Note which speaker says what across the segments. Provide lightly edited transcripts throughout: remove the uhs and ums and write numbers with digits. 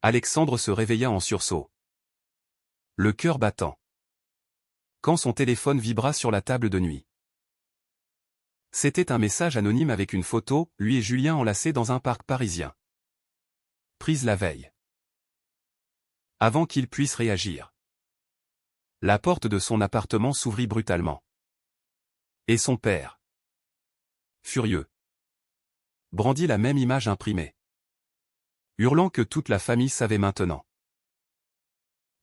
Speaker 1: Alexandre se réveilla en sursaut, le cœur battant, quand son téléphone vibra sur la table de nuit. C'était un message anonyme avec une photo, lui et Julien enlacés dans un parc parisien. Prise la veille. Avant qu'il puisse réagir, la porte de son appartement s'ouvrit brutalement. Et son père, furieux, brandit la même image imprimée, hurlant que toute la famille savait maintenant.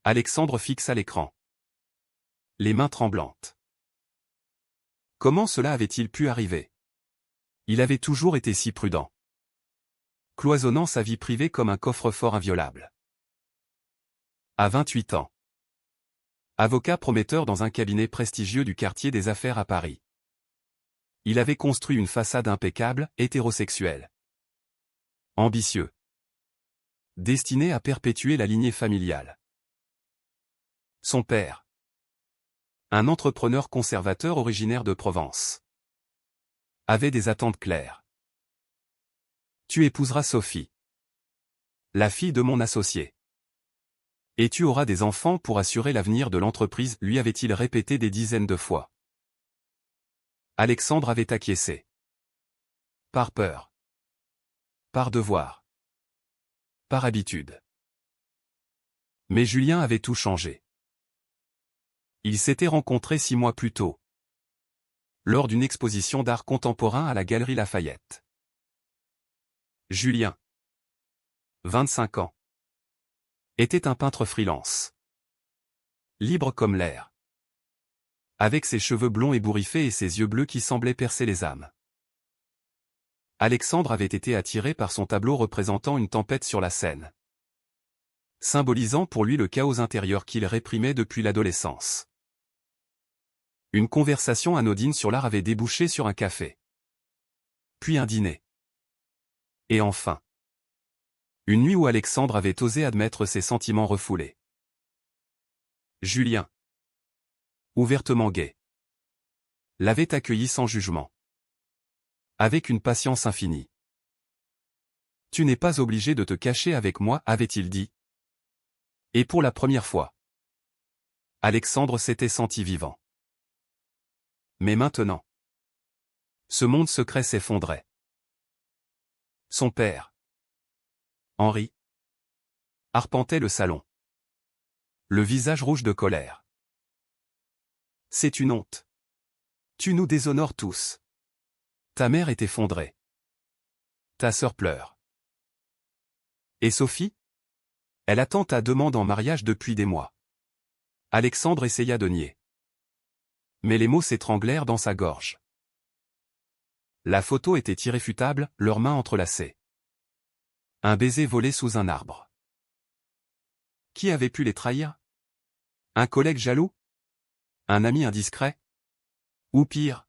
Speaker 1: Alexandre fixa l'écran, les mains tremblantes. Comment cela avait-il pu arriver? Il avait toujours été si prudent, cloisonnant sa vie privée comme un coffre-fort inviolable. À 28 ans, avocat prometteur dans un cabinet prestigieux du quartier des Affaires à Paris, il avait construit une façade impeccable, hétérosexuelle, ambitieux, destiné à perpétuer la lignée familiale. Son père, un entrepreneur conservateur originaire de Provence, avait des attentes claires. Tu épouseras Sophie, la fille de mon associé. Et tu auras des enfants pour assurer l'avenir de l'entreprise, lui avait-il répété des dizaines de fois. Alexandre avait acquiescé. Par peur. Par devoir. Par habitude. Mais Julien avait tout changé. Ils s'étaient rencontrés 6 mois plus tôt, lors d'une exposition d'art contemporain à la Galerie Lafayette. Julien, 25 ans, était un peintre freelance, libre comme l'air, avec ses cheveux blonds ébouriffés et ses yeux bleus qui semblaient percer les âmes. Alexandre avait été attiré par son tableau représentant une tempête sur la Seine, symbolisant pour lui le chaos intérieur qu'il réprimait depuis l'adolescence. Une conversation anodine sur l'art avait débouché sur un café. Puis un dîner. Et enfin, une nuit où Alexandre avait osé admettre ses sentiments refoulés. Julien, ouvertement gai, l'avait accueilli sans jugement, avec une patience infinie. « Tu n'es pas obligé de te cacher avec moi » avait-il dit. Et pour la première fois, Alexandre s'était senti vivant. Mais maintenant, ce monde secret s'effondrait. Son père, Henri, arpentait le salon, le visage rouge de colère. « C'est une honte. Tu nous déshonores tous. Ta mère est effondrée. Ta sœur pleure. Et Sophie? Elle attend ta demande en mariage depuis des mois. » Alexandre essaya de nier. Mais les mots s'étranglèrent dans sa gorge. La photo était irréfutable, leurs mains entrelacées. Un baiser volé sous un arbre. Qui avait pu les trahir? Un collègue jaloux? Un ami indiscret? Ou pire,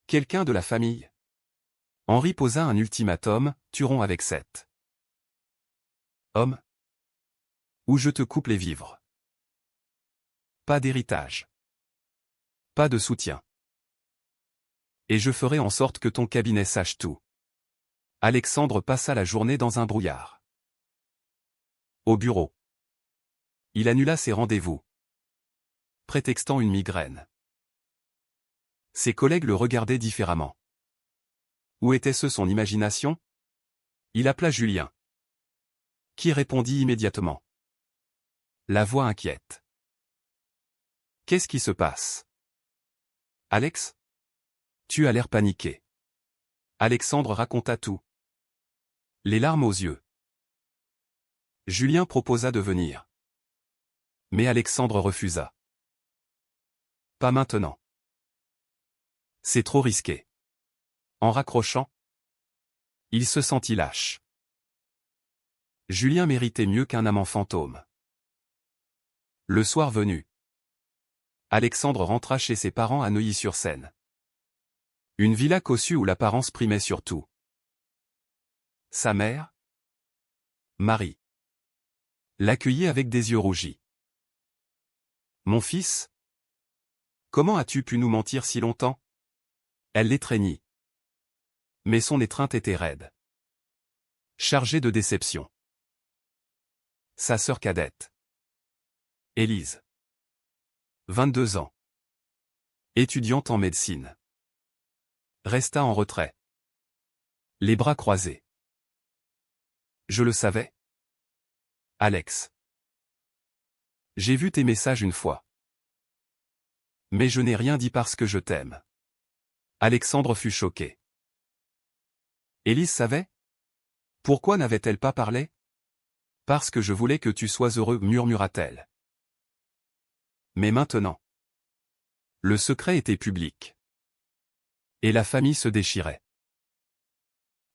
Speaker 1: quelqu'un de la famille? Henri posa un ultimatum, tuerons avec 7 hommes, ou je te coupe les vivres. Pas d'héritage. Pas de soutien. Et je ferai en sorte que ton cabinet sache tout. Alexandre passa la journée dans un brouillard. Au bureau, il annula ses rendez-vous, prétextant une migraine. Ses collègues le regardaient différemment. Où était-ce son imagination? Il appela Julien, qui répondit immédiatement, la voix inquiète. Qu'est-ce qui se passe? Alex? Tu as l'air paniqué. Alexandre raconta tout, les larmes aux yeux. Julien proposa de venir. Mais Alexandre refusa. Pas maintenant. C'est trop risqué. En raccrochant, il se sentit lâche. Julien méritait mieux qu'un amant fantôme. Le soir venu, Alexandre rentra chez ses parents à Neuilly-sur-Seine. Une villa cossue où l'apparence primait sur tout. Sa mère, Marie, l'accueillit avec des yeux rougis. « Mon fils? Comment as-tu pu nous mentir si longtemps ?» Elle l'étreignit. Mais son étreinte était raide, chargée de déception. sa sœur cadette. Élise. 22 ans. Étudiante en médecine. Resta en retrait. Les bras croisés. Je le savais. Alex. J'ai vu tes messages une fois. Mais je n'ai rien dit parce que je t'aime. Alexandre fut choqué. Élise savait? Pourquoi n'avait-elle pas parlé? Parce que je voulais que tu sois heureux, murmura-t-elle. Mais maintenant. Le secret était public. Et la famille se déchirait.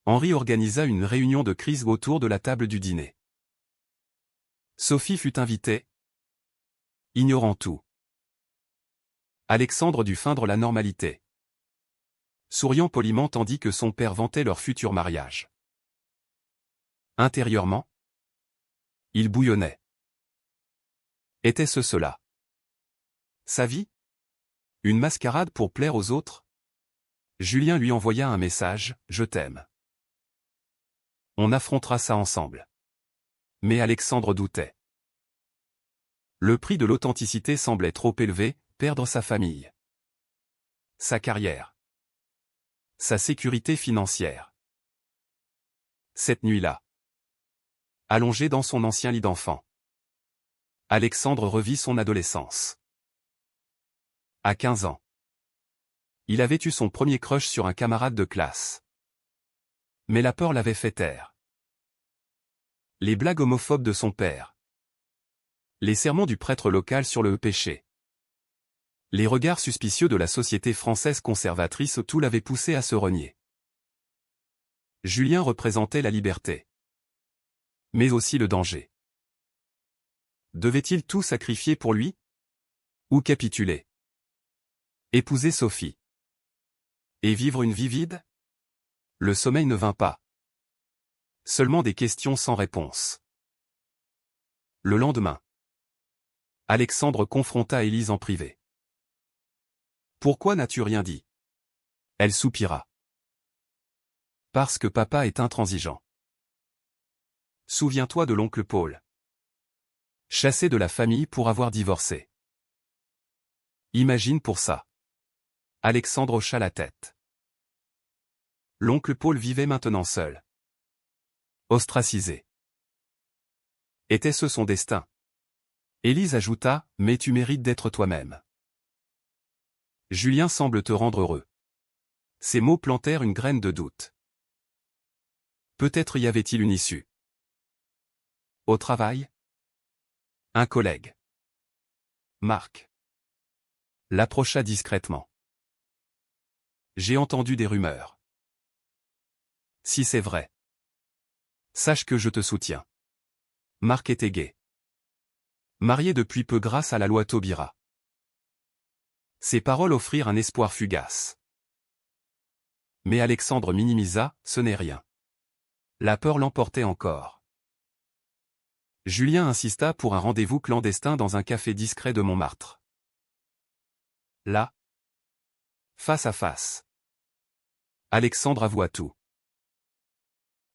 Speaker 1: Henri organisa une réunion de crise autour de la table du dîner. Sophie fut invitée, ignorant tout. Alexandre dut feindre la normalité, souriant poliment tandis que son père vantait leur futur mariage. Intérieurement, il bouillonnait. Était-ce cela? Sa vie? Une mascarade pour plaire aux autres? Julien lui envoya un message, « Je t'aime. On affrontera ça ensemble. » Mais Alexandre doutait. Le prix de l'authenticité semblait trop élevé, perdre sa famille, sa carrière, sa sécurité financière. Cette nuit-là, allongé dans son ancien lit d'enfant, Alexandre revit son adolescence. À 15 ans, il avait eu son premier crush sur un camarade de classe. Mais la peur l'avait fait taire. Les blagues homophobes de son père. Les sermons du prêtre local sur le péché. Les regards suspicieux de la société française conservatrice, tout l'avait poussé à se renier. Julien représentait la liberté. Mais aussi le danger. Devait-il tout sacrifier pour lui? Ou capituler? Épouser Sophie. Et vivre une vie vide? Le sommeil ne vint pas. Seulement des questions sans réponse. Le lendemain, Alexandre confronta Élise en privé. « Pourquoi n'as-tu rien dit ?» Elle soupira. « Parce que papa est intransigeant. Souviens-toi de l'oncle Paul. Chassé de la famille pour avoir divorcé. Imagine pour ça. » Alexandre hocha la tête. L'oncle Paul vivait maintenant seul. Ostracisé. Était-ce son destin? Élise ajouta, « Mais tu mérites d'être toi-même. Julien semble te rendre heureux. » Ces mots plantèrent une graine de doute. Peut-être y avait-il une issue. Au travail? Un collègue. Marc. L'approcha discrètement. J'ai entendu des rumeurs. Si c'est vrai, sache que je te soutiens. Marc était gai. Marié depuis peu grâce à la loi Taubira. Ces paroles offrirent un espoir fugace. Mais Alexandre minimisa, ce n'est rien. La peur l'emportait encore. Julien insista pour un rendez-vous clandestin dans un café discret de Montmartre. Là, face à face, Alexandre avoua tout.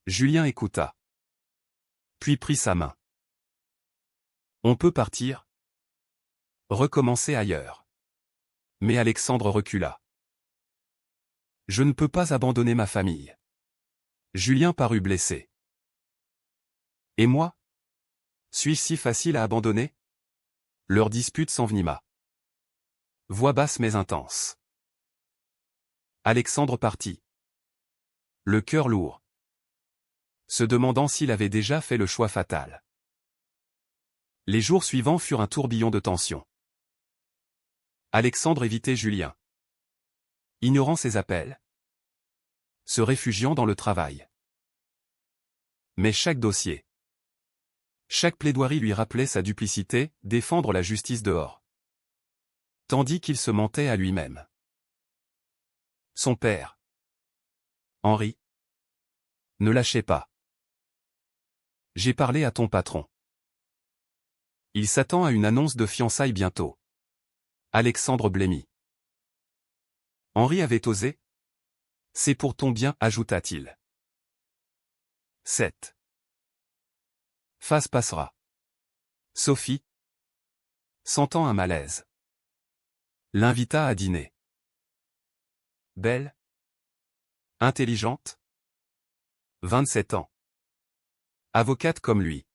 Speaker 1: Julien écouta. Puis prit sa main. On peut partir? Recommencer ailleurs. Mais Alexandre recula. Je ne peux pas abandonner ma famille. Julien parut blessé. Et moi? Suis-je si facile à abandonner? Leur dispute s'envenima. Voix basse mais intense. Alexandre partit. Le cœur lourd. Se demandant s'il avait déjà fait le choix fatal. Les jours suivants furent un tourbillon de tension. Alexandre évitait Julien. Ignorant ses appels. Se réfugiant dans le travail. Mais chaque dossier, chaque plaidoirie lui rappelait sa duplicité, défendre la justice dehors. Tandis qu'il se mentait à lui-même. Son père, Henri, ne lâchez pas. J'ai parlé à ton patron. Il s'attend à une annonce de fiançailles bientôt. Alexandre blêmit. Henri avait osé. C'est pour ton bien, ajouta-t-il. 7. Phase passera. Sophie, sentant un malaise, l'invita à dîner. Belle, intelligente, 27 ans. Avocate comme lui.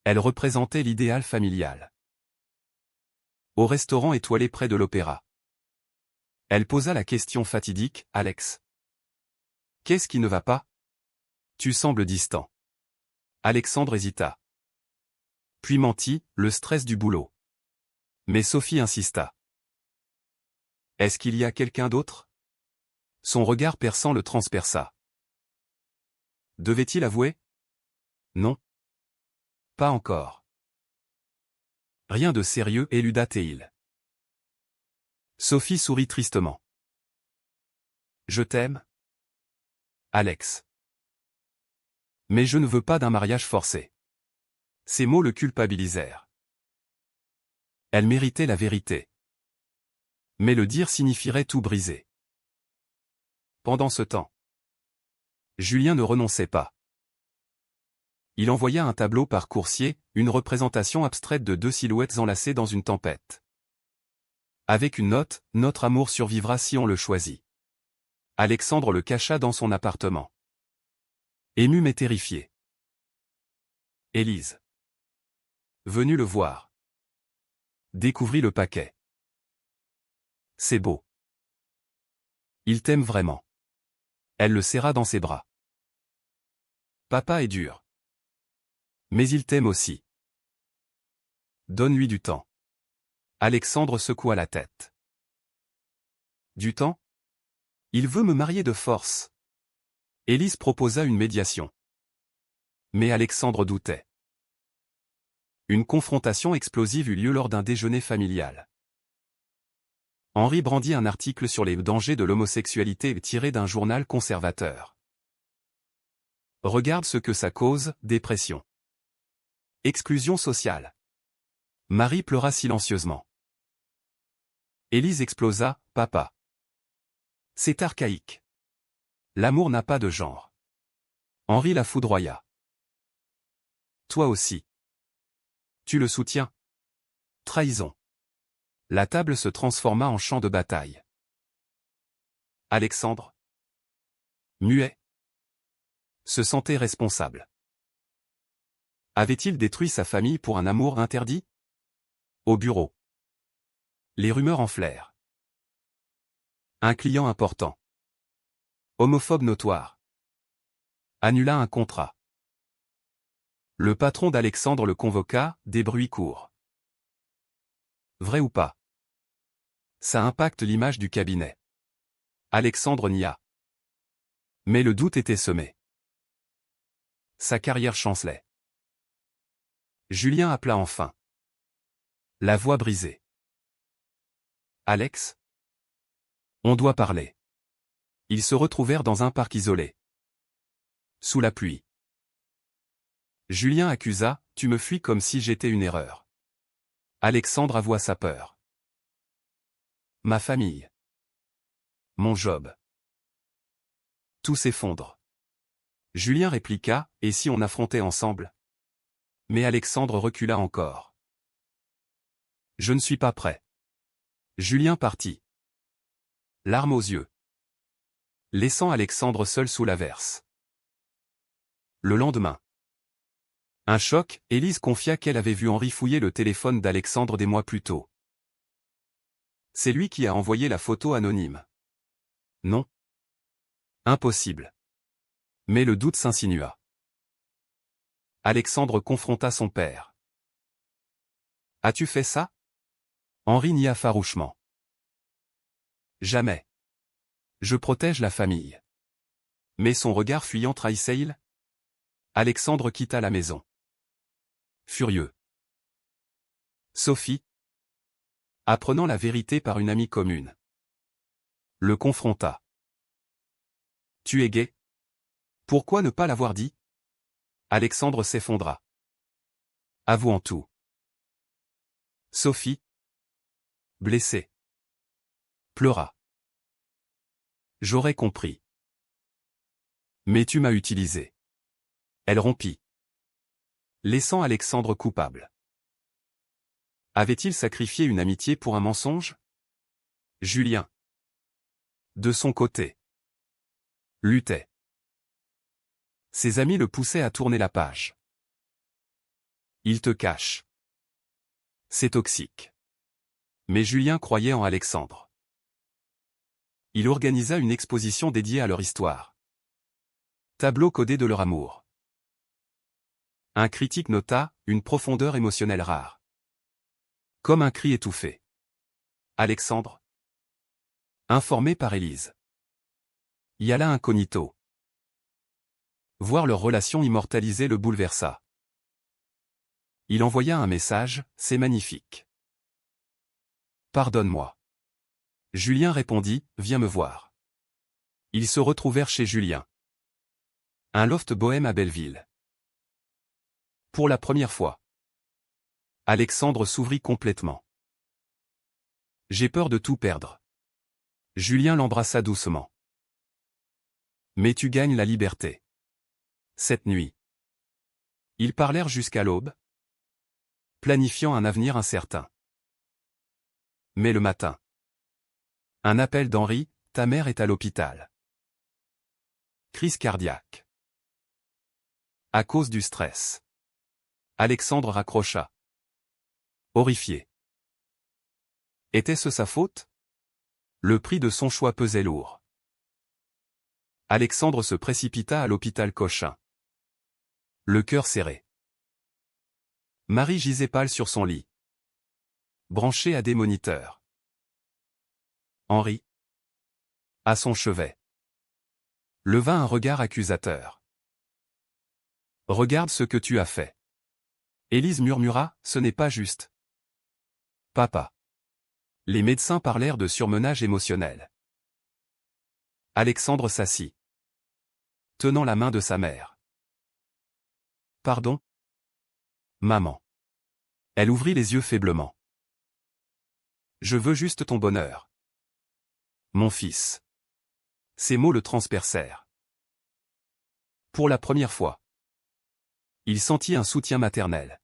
Speaker 1: Elle représentait l'idéal familial. Au restaurant étoilé près de l'opéra. Elle posa la question fatidique, Alex. Qu'est-ce qui ne va pas? Tu sembles distant. Alexandre hésita. Puis mentit, le stress du boulot. Mais Sophie insista. Est-ce qu'il y a quelqu'un d'autre? Son regard perçant le transperça. Devait-il avouer? Non. Pas encore. Rien de sérieux, éluda Théil. Sophie sourit tristement. Je t'aime, Alex. Mais je ne veux pas d'un mariage forcé. Ces mots le culpabilisèrent. Elle méritait la vérité. Mais le dire signifierait tout briser. Pendant ce temps, Julien ne renonçait pas. Il envoya un tableau par coursier, une représentation abstraite de deux silhouettes enlacées dans une tempête. Avec une note, notre amour survivra si on le choisit. Alexandre le cacha dans son appartement. Ému mais terrifié. Élise, venue le voir, découvrit le paquet. C'est beau. Il t'aime vraiment. Elle le serra dans ses bras. Papa est dur. Mais il t'aime aussi. Donne-lui du temps. Alexandre secoua la tête. Du temps? Il veut me marier de force. Élise proposa une médiation. Mais Alexandre doutait. Une confrontation explosive eut lieu lors d'un déjeuner familial. Henri brandit un article sur les dangers de l'homosexualité tiré d'un journal conservateur. Regarde ce que ça cause, dépression. Exclusion sociale. Marie pleura silencieusement. Élise explosa, papa. C'est archaïque. L'amour n'a pas de genre. Henri la foudroya. Toi aussi. Tu le soutiens? Trahison. La table se transforma en champ de bataille. Alexandre, muet, se sentait responsable. Avait-il détruit sa famille pour un amour interdit? Au bureau. Les rumeurs enflèrent. Un client important. Homophobe notoire. Annula un contrat. Le patron d'Alexandre le convoqua, des bruits courts. Vrai ou pas? Ça impacte l'image du cabinet. Alexandre nia. Mais le doute était semé. Sa carrière chancelait. Julien appela enfin. La voix brisée. Alex? On doit parler. Ils se retrouvèrent dans un parc isolé. Sous la pluie. Julien accusa, tu me fuis comme si j'étais une erreur. Alexandre avoua sa peur. Ma famille. Mon job. Tout s'effondre. Julien répliqua, et si on affrontait ensemble? Mais Alexandre recula encore. Je ne suis pas prêt. Julien partit. Larmes aux yeux. Laissant Alexandre seul sous l'averse. Le lendemain. Un choc, Élise confia qu'elle avait vu Henri fouiller le téléphone d'Alexandre des mois plus tôt. C'est lui qui a envoyé la photo anonyme. Non. Impossible. Mais le doute s'insinua. Alexandre confronta son père. As-tu fait ça? Henri nia farouchement. Jamais. Je protège la famille. Mais son regard fuyant trahissait-il? Alexandre quitta la maison. Furieux. Sophie, apprenant la vérité par une amie commune, le confronta. Tu es gay? Pourquoi ne pas l'avoir dit? Alexandre s'effondra. Avouant tout. Sophie, blessée, pleura. J'aurais compris. Mais tu m'as utilisé. Elle rompit. Laissant Alexandre coupable. Avait-il sacrifié une amitié pour un mensonge? Julien, de son côté, luttait. Ses amis le poussaient à tourner la page. Il te cache. C'est toxique. Mais Julien croyait en Alexandre. Il organisa une exposition dédiée à leur histoire. Tableau codé de leur amour. Un critique nota une profondeur émotionnelle rare. Comme un cri étouffé. Alexandre, informé par Élise, y alla incognito. Voir leur relation immortalisée le bouleversa. Il envoya un message, c'est magnifique. Pardonne-moi. Julien répondit, viens me voir. Ils se retrouvèrent chez Julien. Un loft bohème à Belleville. Pour la première fois. Alexandre s'ouvrit complètement. J'ai peur de tout perdre. Julien l'embrassa doucement. Mais tu gagnes la liberté. Cette nuit. Ils parlèrent jusqu'à l'aube, planifiant un avenir incertain. Mais le matin. Un appel d'Henri, ta mère est à l'hôpital. Crise cardiaque. À cause du stress. Alexandre raccrocha. Horrifié. Était-ce sa faute? Le prix de son choix pesait lourd. Alexandre se précipita à l'hôpital Cochin. Le cœur serré. Marie gisait pâle sur son lit. Branchée à des moniteurs. Henri, à son chevet, leva un regard accusateur. Regarde ce que tu as fait. Élise murmura, ce n'est pas juste. Papa. Les médecins parlèrent de surmenage émotionnel. Alexandre s'assit, tenant la main de sa mère. Pardon? Maman. Elle ouvrit les yeux faiblement. Je veux juste ton bonheur. Mon fils. Ces mots le transpercèrent. Pour la première fois. Il sentit un soutien maternel.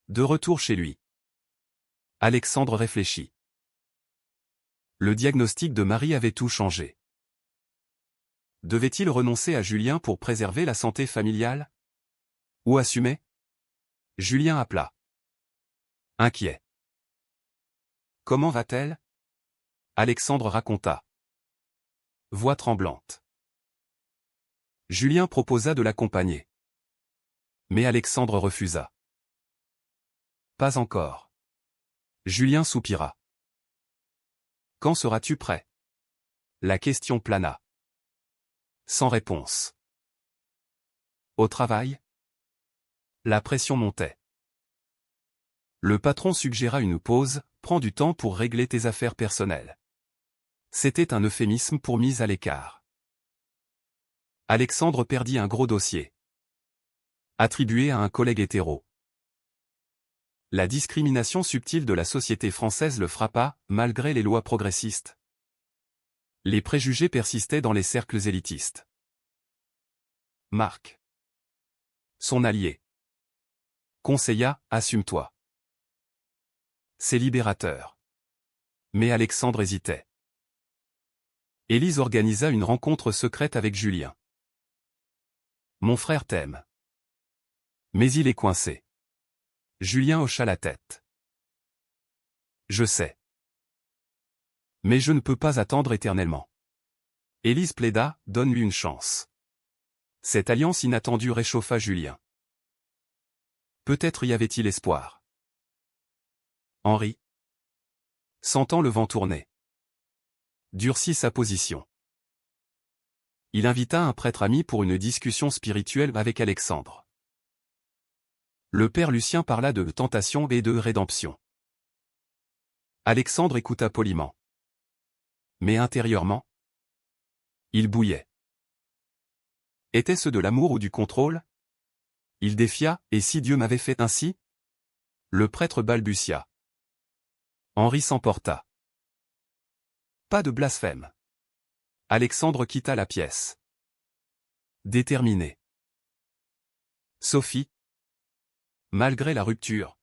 Speaker 1: De retour chez lui. Alexandre réfléchit. Le diagnostic de Marie avait tout changé. Devait-il renoncer à Julien pour préserver la santé familiale? Ou assumer? Julien appela. Inquiet. Comment va-t-elle? Alexandre raconta. Voix tremblante. Julien proposa de l'accompagner. Mais Alexandre refusa. Pas encore. Julien soupira. Quand seras-tu prêt? La question plana. Sans réponse. Au travail? La pression montait. Le patron suggéra une pause, prends du temps pour régler tes affaires personnelles. C'était un euphémisme pour mise à l'écart. Alexandre perdit un gros dossier. Attribué à un collègue hétéro. La discrimination subtile de la société française le frappa, malgré les lois progressistes. Les préjugés persistaient dans les cercles élitistes. Marc, son allié, conseilla, assume-toi. C'est libérateur. Mais Alexandre hésitait. Élise organisa une rencontre secrète avec Julien. Mon frère t'aime. Mais il est coincé. Julien hocha la tête. Je sais. Mais je ne peux pas attendre éternellement. Élise plaida, donne-lui une chance. Cette alliance inattendue réchauffa Julien. Peut-être y avait-il espoir. Henri, sentant le vent tourner, durcit sa position. Il invita un prêtre ami pour une discussion spirituelle avec Alexandre. Le père Lucien parla de tentation et de rédemption. Alexandre écouta poliment. Mais intérieurement, il bouillait. Était-ce de l'amour ou du contrôle? Il défia, et si Dieu m'avait fait ainsi? Le prêtre balbutia. Henri s'emporta. Pas de blasphème. Alexandre quitta la pièce. Déterminé. Sophie, malgré la rupture,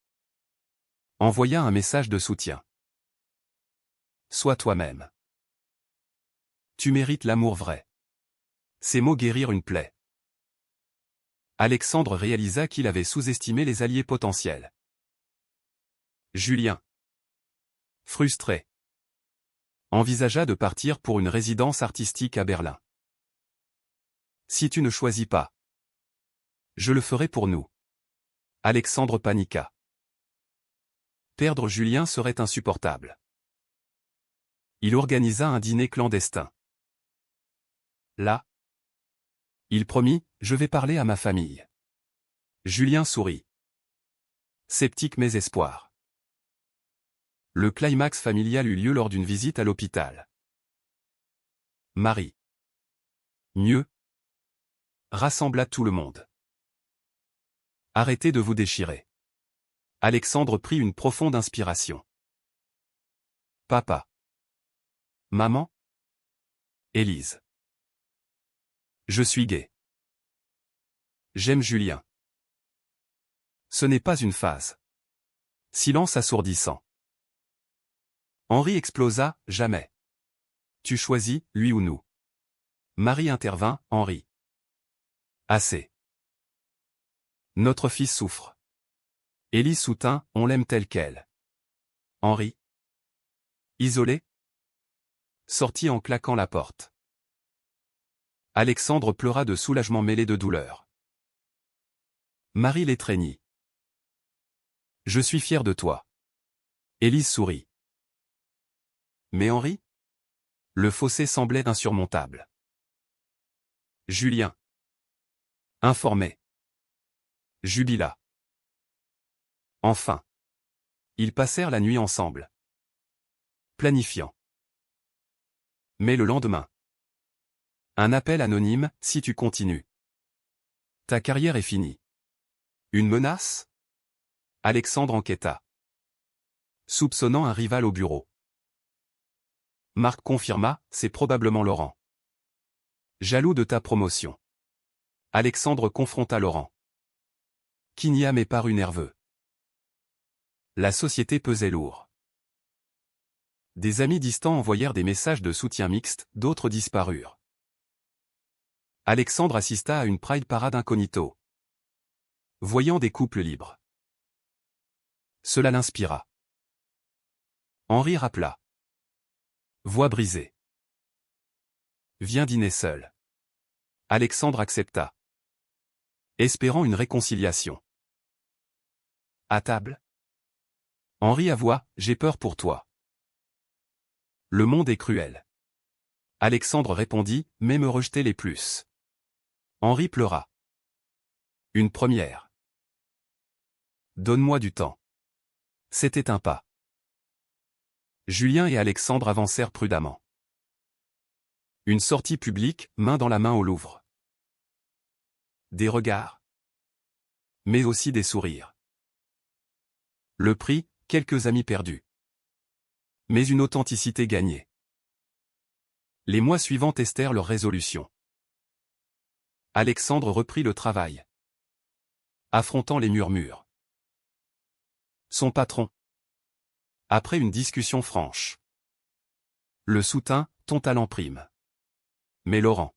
Speaker 1: Envoya un message de soutien. Sois toi-même. Tu mérites l'amour vrai. Ces mots guérirent une plaie. Alexandre réalisa qu'il avait sous-estimé les alliés potentiels. Julien, frustré, envisagea de partir pour une résidence artistique à Berlin. Si tu ne choisis pas, je le ferai pour nous. Alexandre paniqua. Perdre Julien serait insupportable. Il organisa un dîner clandestin. Là, il promit, je vais parler à ma famille. Julien sourit. Sceptique mais espoir. Le climax familial eut lieu lors d'une visite à l'hôpital. Marie. Mieux. Rassembla tout le monde. Arrêtez de vous déchirer. Alexandre prit une profonde inspiration. Papa. Maman. Élise. Je suis gay. J'aime Julien. Ce n'est pas une phase. Silence assourdissant. Henri explosa, jamais. Tu choisis, lui ou nous. Marie intervint, Henri. Assez. Notre fils souffre. Élise soutint, on l'aime tel quel. Henri. Isolé. Sortit en claquant la porte. Alexandre pleura de soulagement mêlé de douleur. Marie l'étreignit. Je suis fier de toi. Élise sourit. Mais Henri? Le fossé semblait insurmontable. Julien. Informé. Jubila. Enfin. Ils passèrent la nuit ensemble. Planifiant. Mais le lendemain. Un appel anonyme, si tu continues. Ta carrière est finie. Une menace? Alexandre enquêta. Soupçonnant un rival au bureau. Marc confirma, c'est probablement Laurent. Jaloux de ta promotion. Alexandre confronta Laurent. Qui n'y a mais parut nerveux. La société pesait lourd. Des amis distants envoyèrent des messages de soutien mixte, d'autres disparurent. Alexandre assista à une Pride Parade incognito. Voyant des couples libres. Cela l'inspira. Henri rappela. Voix brisée. Viens dîner seul. Alexandre accepta. Espérant une réconciliation. À table. Henri avoua, j'ai peur pour toi. Le monde est cruel. Alexandre répondit, mais me rejeter les plus. Henri pleura. Une première. Donne-moi du temps. C'était un pas. Julien et Alexandre avancèrent prudemment. Une sortie publique, main dans la main au Louvre. Des regards. Mais aussi des sourires. Le prix, quelques amis perdus. Mais une authenticité gagnée. Les mois suivants testèrent leur résolution. Alexandre reprit le travail. Affrontant les murmures. Son patron. Après une discussion franche. Le soutint, ton talent prime. Mais Laurent.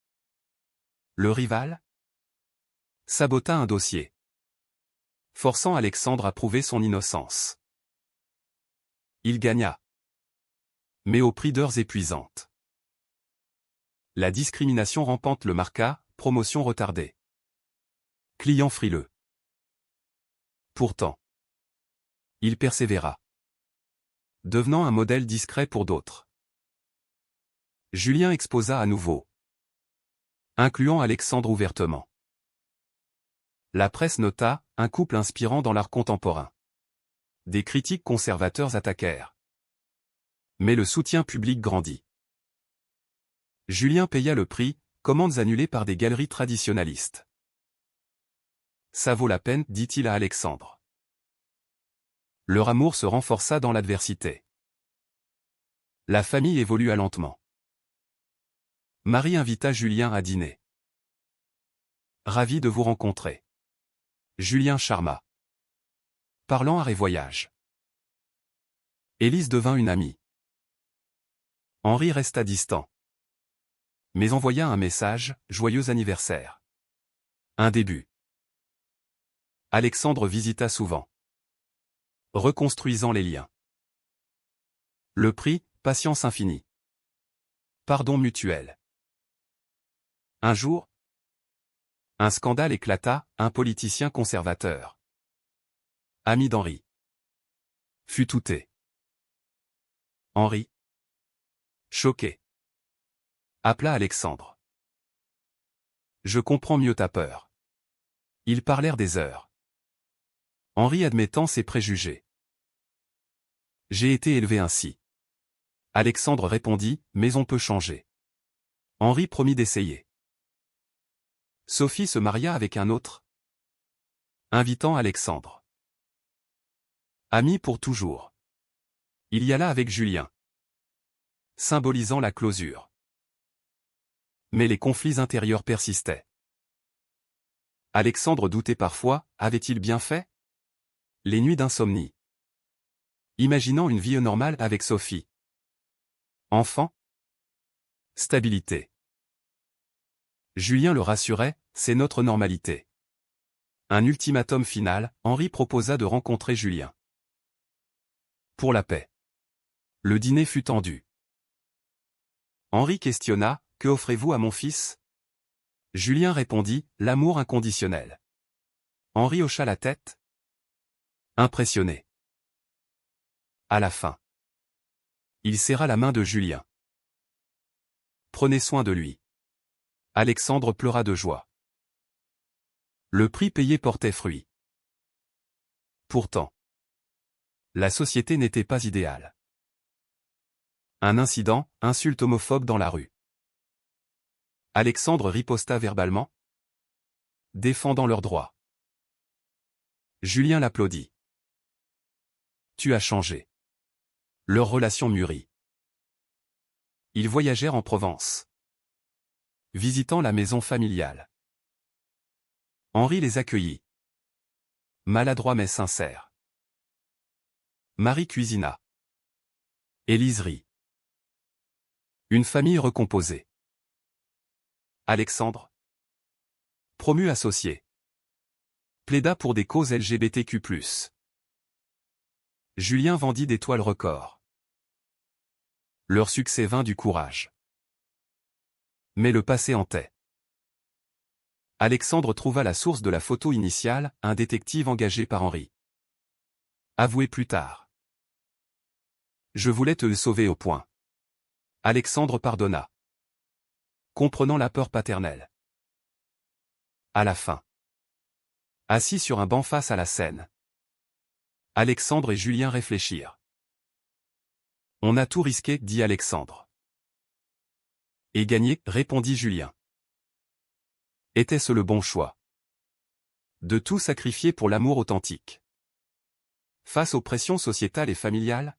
Speaker 1: Le rival? Sabota un dossier. Forçant Alexandre à prouver son innocence. Il gagna. Mais au prix d'heures épuisantes. La discrimination rampante le marqua, promotion retardée. Client frileux. Pourtant. Il persévéra. Devenant un modèle discret pour d'autres. Julien exposa à nouveau. Incluant Alexandre ouvertement. La presse nota, un couple inspirant dans l'art contemporain. Des critiques conservateurs attaquèrent. Mais le soutien public grandit. Julien paya le prix, commandes annulées par des galeries traditionnalistes. Ça vaut la peine, dit-il à Alexandre. Leur amour se renforça dans l'adversité. La famille évolua lentement. Marie invita Julien à dîner. Ravi de vous rencontrer. Julien charma. Parlant arrêt voyage. Élise devint une amie. Henri resta distant. Mais envoya un message, « Joyeux anniversaire ». Un début. Alexandre visita souvent. Reconstruisant les liens. Le prix, patience infinie. Pardon mutuel. Un jour, un scandale éclata, un politicien conservateur, ami d'Henri, fut outé. Henri, choqué, appela Alexandre. Je comprends mieux ta peur. Ils parlèrent des heures. Henri admettant ses préjugés. J'ai été élevé ainsi. Alexandre répondit, mais on peut changer. Henri promit d'essayer. Sophie se maria avec un autre, invitant Alexandre. Amis pour toujours. Il y alla avec Julien, symbolisant la closure. Mais les conflits intérieurs persistaient. Alexandre doutait parfois, avait-il bien fait? Les nuits d'insomnie. Imaginant une vie normale avec Sophie. Enfant. Stabilité. Julien le rassurait, c'est notre normalité. Un ultimatum final, Henri proposa de rencontrer Julien. Pour la paix. Le dîner fut tendu. Henri questionna, que offrez-vous à mon fils? Julien répondit, l'amour inconditionnel. Henri hocha la tête. Impressionné. À la fin. Il serra la main de Julien. Prenez soin de lui. Alexandre pleura de joie. Le prix payé portait fruit. Pourtant, la société n'était pas idéale. Un incident, insulte homophobe dans la rue. Alexandre riposta verbalement, défendant leurs droits. Julien l'applaudit. Tu as changé. Leur relation mûrit. Ils voyagèrent en Provence, visitant la maison familiale. Henri les accueillit. Maladroit mais sincère. Marie cuisina. Élise rit. Une famille recomposée. Alexandre, promu associé, plaida pour des causes LGBTQ+. Julien vendit des toiles records. Leur succès vint du courage. Mais le passé hantait. Alexandre trouva la source de la photo initiale, un détective engagé par Henri. Avoué plus tard. Je voulais te le sauver au point. Alexandre pardonna. Comprenant la peur paternelle. À la fin. Assis sur un banc face à la Seine. Alexandre et Julien réfléchirent. On a tout risqué, dit Alexandre. Et gagné, répondit Julien. Était-ce le bon choix? De tout sacrifier pour l'amour authentique. Face aux pressions sociétales et familiales,